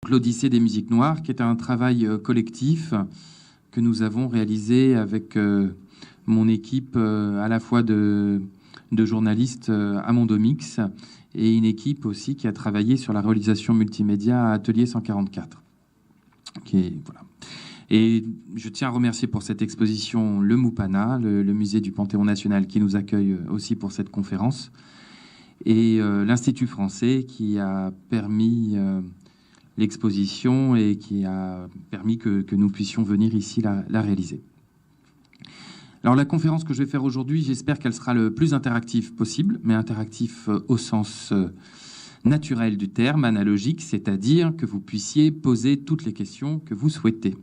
l'Odyssée des musiques noires, qui est un travail collectif que nous avons réalisé avec mon équipe à la fois de journalistes à Mondomix et une équipe aussi qui a travaillé sur la réalisation multimédia à Atelier 144. Voilà. Et je tiens à remercier pour cette exposition le Moupana, le musée du Panthéon national qui nous accueille aussi pour cette conférence, et l'Institut français qui a permis l'exposition et qui a permis que nous puissions venir ici la réaliser. Alors la conférence que je vais faire aujourd'hui, j'espère qu'elle sera le plus interactive possible, mais interactif au sens naturel du terme, analogique, c'est-à-dire que vous puissiez poser toutes les questions que vous souhaitez.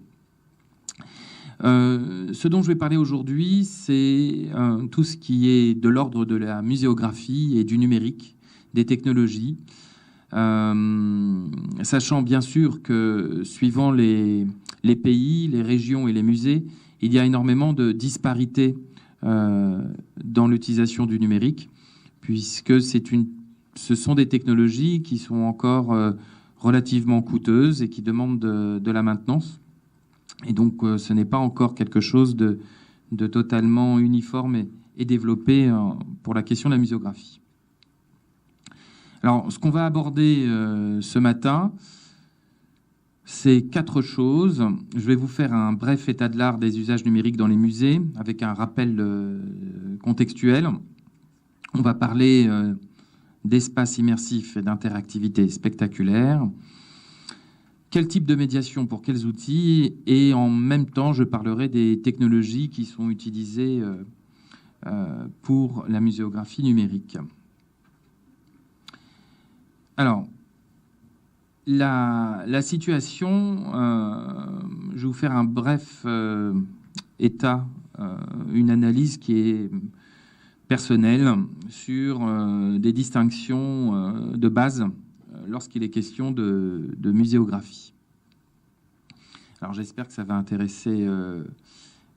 Ce dont je vais parler aujourd'hui, c'est tout ce qui est de l'ordre de la muséographie et du numérique, des technologies, sachant bien sûr que suivant les pays, les régions et les musées, il y a énormément de disparités dans l'utilisation du numérique, puisque ce sont des technologies qui sont encore relativement coûteuses et qui demandent de la maintenance. Et donc, ce n'est pas encore quelque chose de totalement uniforme et développé pour la question de la muséographie. Alors, ce qu'on va aborder ce matin, c'est 4 choses. Je vais vous faire un bref état de l'art des usages numériques dans les musées, avec un rappel contextuel. On va parler d'espace immersif et d'interactivité spectaculaire. Quel type de médiation pour quels outils? Et en même temps, je parlerai des technologies qui sont utilisées pour la muséographie numérique. Alors, la situation, je vais vous faire un bref état, une analyse qui est personnelle sur des distinctions de base lorsqu'il est question de muséographie. Alors j'espère que ça va intéresser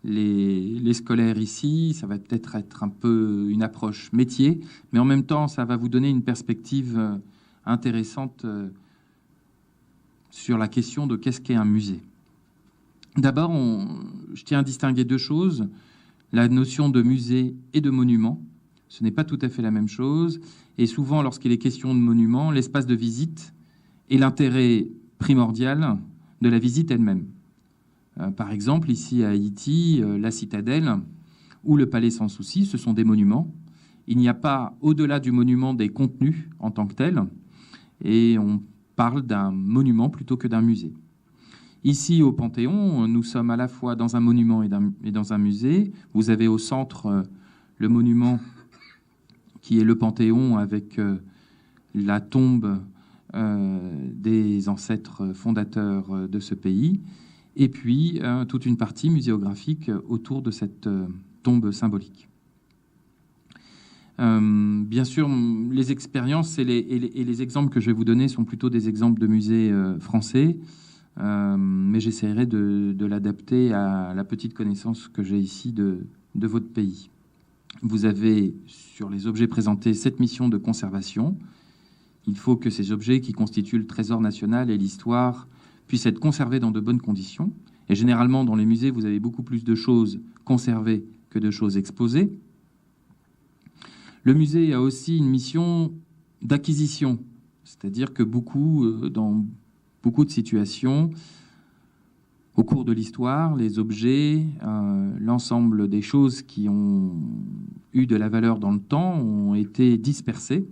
les scolaires ici, ça va peut-être être un peu une approche métier, mais en même temps ça va vous donner une perspective intéressante sur la question de qu'est-ce qu'est un musée. D'abord, je tiens à distinguer 2 choses, la notion de musée et de monument. Ce n'est pas tout à fait la même chose. Et souvent, lorsqu'il est question de monument, l'espace de visite est l'intérêt primordial de la visite elle-même. Par exemple, ici à Haïti, la citadelle ou le palais sans souci, ce sont des monuments. Il n'y a pas, au-delà du monument, des contenus en tant que tels. Et on parle d'un monument plutôt que d'un musée. Ici, au Panthéon, nous sommes à la fois dans un monument et dans un musée. Vous avez au centre le monument qui est le Panthéon avec la tombe des ancêtres fondateurs de ce pays, et puis toute une partie muséographique autour de cette tombe symbolique. Bien sûr, les expériences et les exemples que je vais vous donner sont plutôt des exemples de musées français, mais j'essaierai de l'adapter à la petite connaissance que j'ai ici de votre pays. Vous avez sur les objets présentés 7 missions de conservation. Il faut que ces objets qui constituent le trésor national et l'histoire puissent être conservés dans de bonnes conditions. Et généralement, dans les musées, vous avez beaucoup plus de choses conservées que de choses exposées. Le musée a aussi une mission d'acquisition, c'est-à-dire que dans beaucoup de situations, au cours de l'histoire, les objets, l'ensemble des choses qui ont eu de la valeur dans le temps ont été dispersées.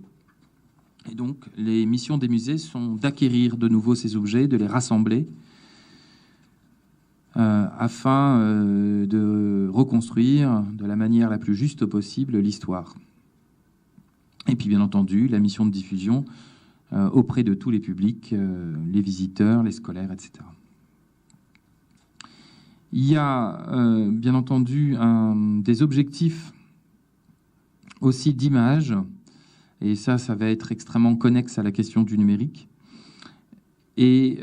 Et donc, les missions des musées sont d'acquérir de nouveau ces objets, de les rassembler, afin de reconstruire de la manière la plus juste possible l'histoire. Et puis, bien entendu, la mission de diffusion auprès de tous les publics, les visiteurs, les scolaires, etc. Il y a, bien entendu, des objectifs aussi d'image, et ça va être extrêmement connexe à la question du numérique, et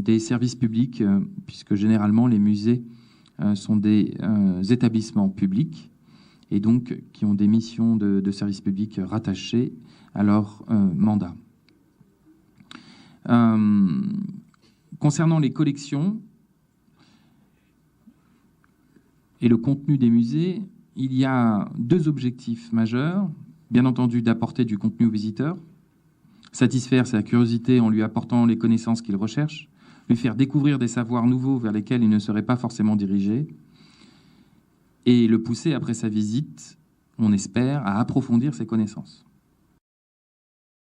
des services publics, puisque généralement les musées sont des établissements publics, et donc qui ont des missions de services publics rattachées à leur mandat. Concernant les collections et le contenu des musées, il y a 2 objectifs majeurs. Bien entendu, d'apporter du contenu aux visiteurs, satisfaire sa curiosité en lui apportant les connaissances qu'il recherche, lui faire découvrir des savoirs nouveaux vers lesquels il ne serait pas forcément dirigé, et le pousser après sa visite, on espère, à approfondir ses connaissances.